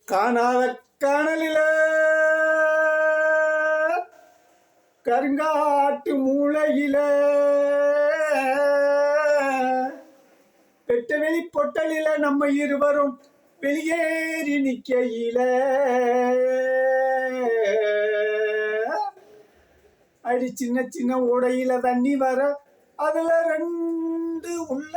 காணாத காணலில கருங்காட்டு மூளையில பெட்ட வெளி பொட்டலில நம்ம இருவரும் வெளியேறி நிக்கையில அடி சின்ன சின்ன ஓடையில தண்ணி வர அதுல ரெண்டு உள்ள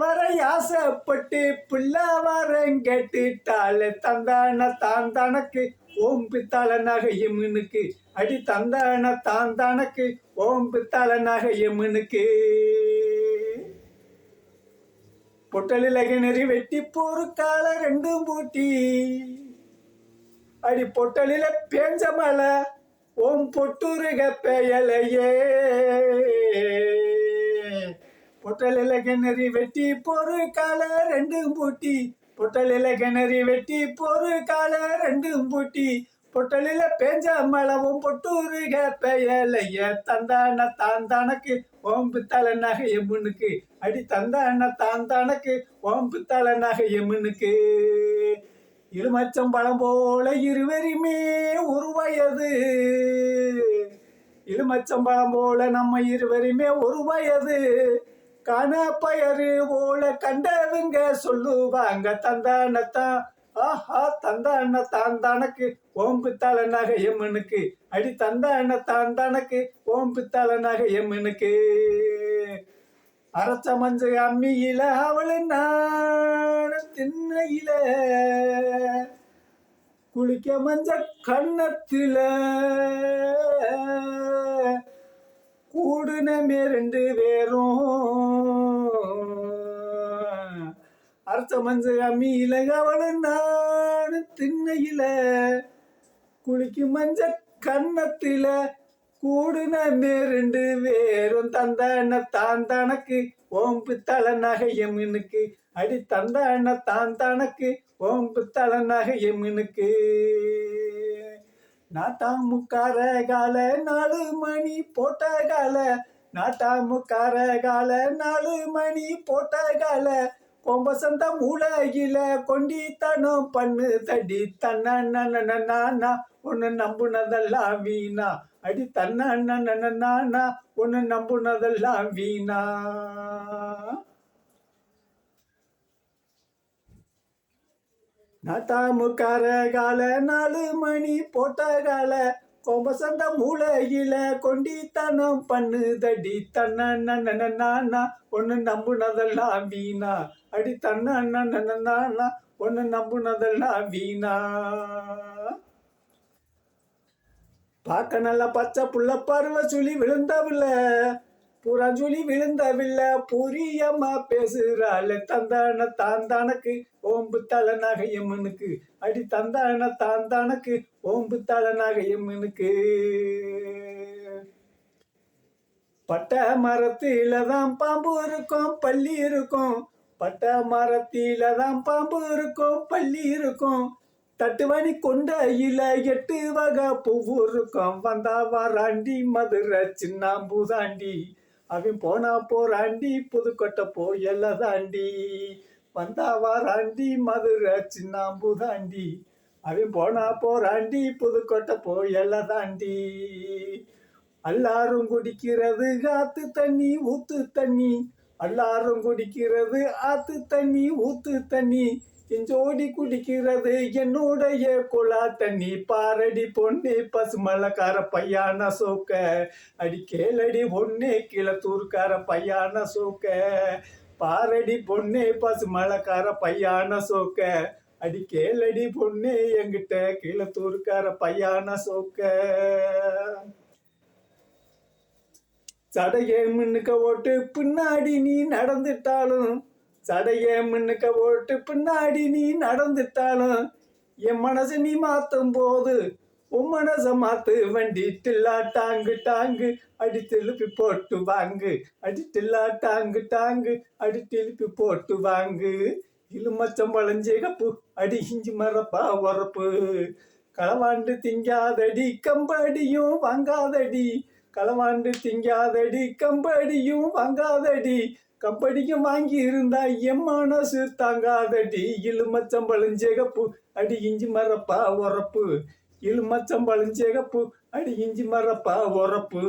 வர ஆசைப்பட்டு பிள்ளை வரேன் கேட்டுட்டால தந்தான தான் தனக்கு ஓம் பித்தாள நகையமுனுக்கு அடி தந்தான தான் தனக்கு ஓம் பித்தாள நகையமுனுக்கு பொட்டலில கிணறி வெட்டி போரு கால ரெண்டும் பூட்டி அடி பொட்டலில பேஞ்ச மலை ஓம் பொட்டுருக பெயலையே பொட்டலில கிணறி வெட்டி பொறு கால ரெண்டும் பூட்டி பொட்டலில கிணறி வெட்டி பொறு கால ரெண்டும் பூட்டி பொட்டலில பேஞ்ச மளவும் பொட்டுருக பெயலைய தந்தான தான் தனக்கு ஓம் பித்தாள நகையமுனுக்கு அடி தந்தான தான் தனக்கு ஓம் பித்தாள நகையமுனுக்கு இருமச்சம் பழம் போல இருவருமே ஒரு வயது இருமச்சம்பழம் போல நம்ம இருவருமே ஒரு வயது கன பயரு போல கண்டவங்க சொல்லுவாங்க தந்தானத்தான் ஆஹா தந்தான தான் தனக்கு ஓம் பித்தாள நகையம்மனுக்கு அடி தந்தான தான் தனக்கு ஓம் பித்தாள நகையம்மனுக்கு அரைச்ச மஞ்ச அம்மியில அவளு நான திண்ணையில குளிக்க மஞ்ச கண்ணத்தில கூடுனமே ரெண்டு பேரும் அரைச்ச மஞ்ச அம்மியில அவளு நானு திண்ணையில குளிக்க மஞ்ச கண்ணத்தில கூடுனமே ரெண்டு பேரும் தந்தான தான் தனக்கு ஓம் பித்தாள நகையமுனுக்கு அடி தந்தான தான் தனக்கு ஓம் பித்தாள நகையமுனுக்கு நாட்டாமுக்கார கால 4 மணி போட்ட கால நாட்டாமுக்கார கால 4 மணி போட்ட கால கொம்பசந்த மூளையில கொண்டித்தனம் பண்ணு தடி தன்னா ஒன்னு நம்புனதெல்லாம் வீணா அடி தன்னா ஒன்னு நம்புனதெல்லாம் வீணா நாட்டாமுக்கார கால 4 மணி போட்ட கால கொம்பசந்த மூளையில கொண்டித்தனம் பண்ணுதடி தன்னா ஒன்னு நம்புனதெல்லாம் வீணா அடி தன்னா ஒன்னு நம்புனதெல்லாம் வீணா பார்க்க நல்ல பச்சை புள்ள பருவ சுழி விழுந்தவில்ல புறஞ்சுழி விழுந்தவில்ல புரியம்மா பேசுறாள் தந்தான தான் தனக்கு ஓம் பித்தாள நகையம்மனுக்கு அடி தந்தான தான் தனக்கு ஓம் பித்தாள நகையம்மனுக்கு பட்ட மரத்தில தான் பாம்பு இருக்கும் பள்ளி இருக்கும் பட்ட மரத்தில தான் பாம்பு இருக்கும் பள்ளி இருக்கும் தட்டுவணி கொண்டையில 8 வகை பூவு இருக்கும் வந்தா வாராண்டி மதுரை சின்னாம்பூதாண்டி அவன் போனா போறாண்டி புதுக்கோட்டை போயல தாண்டி வந்தா வாராண்டி மதுரை சின்னாம்பூதாண்டி அவன் போனா போறாண்டி புதுக்கோட்டை போயல தாண்டி எல்லாரும் குடிக்கிறது ஆத்து தண்ணி ஊத்து தண்ணி எல்லாரும் குடிக்கிறது ஆத்து தண்ணி ஊத்து தண்ணி இஞ்சோடி குடிக்கிறது என்னுடைய குழா தண்ணி பாரடி பொண்ணே பசுமலக்கார பையான சோக்க அடி கேளடி பொண்ணே கிளத்தூர்கார பையான சோக்க பாரடி பொண்ணே பசுமலக்கார பையான சோக்க அடி கேளடி பொண்ணே எங்கிட்ட கிளத்தூர்கார பையான சோக்க சடையே முன்னுக்க ஓட்டு பின்னாடி நீ நடந்துட்டாலும் சடைய முன்னுக்க ஓட்டு பின்னாடி நீ நடந்துட்டாலும் என் மனசு நீ மாத்தும் போது உன் மனச மாத்து வண்டி டில்லா டாங்கு டாங்கு அடி திருப்பி போட்டு வாங்கு அடி டில்லா டாங்கு டாங்கு அடி திருப்பி போட்டு வாங்கு இலுமச்சம் பழஞ்சேகப்பு அடி இஞ்சி மரப்பா உரப்பு களவாண்டு திங்காதடி கம்படியும் வாங்காதடி களவாண்டு திங்காதடி கம்படியும் வாங்காதடி கம்படிக்கும் வாங்கி இருந்தா என் மனசு தாங்காதடி இழுமச்சம்பழம் சிகப்பு அடி இஞ்சி மரப்பா உரப்பு இழுமச்சம்பழம் சிகப்பு அடி இஞ்சி மரப்பா உரப்பு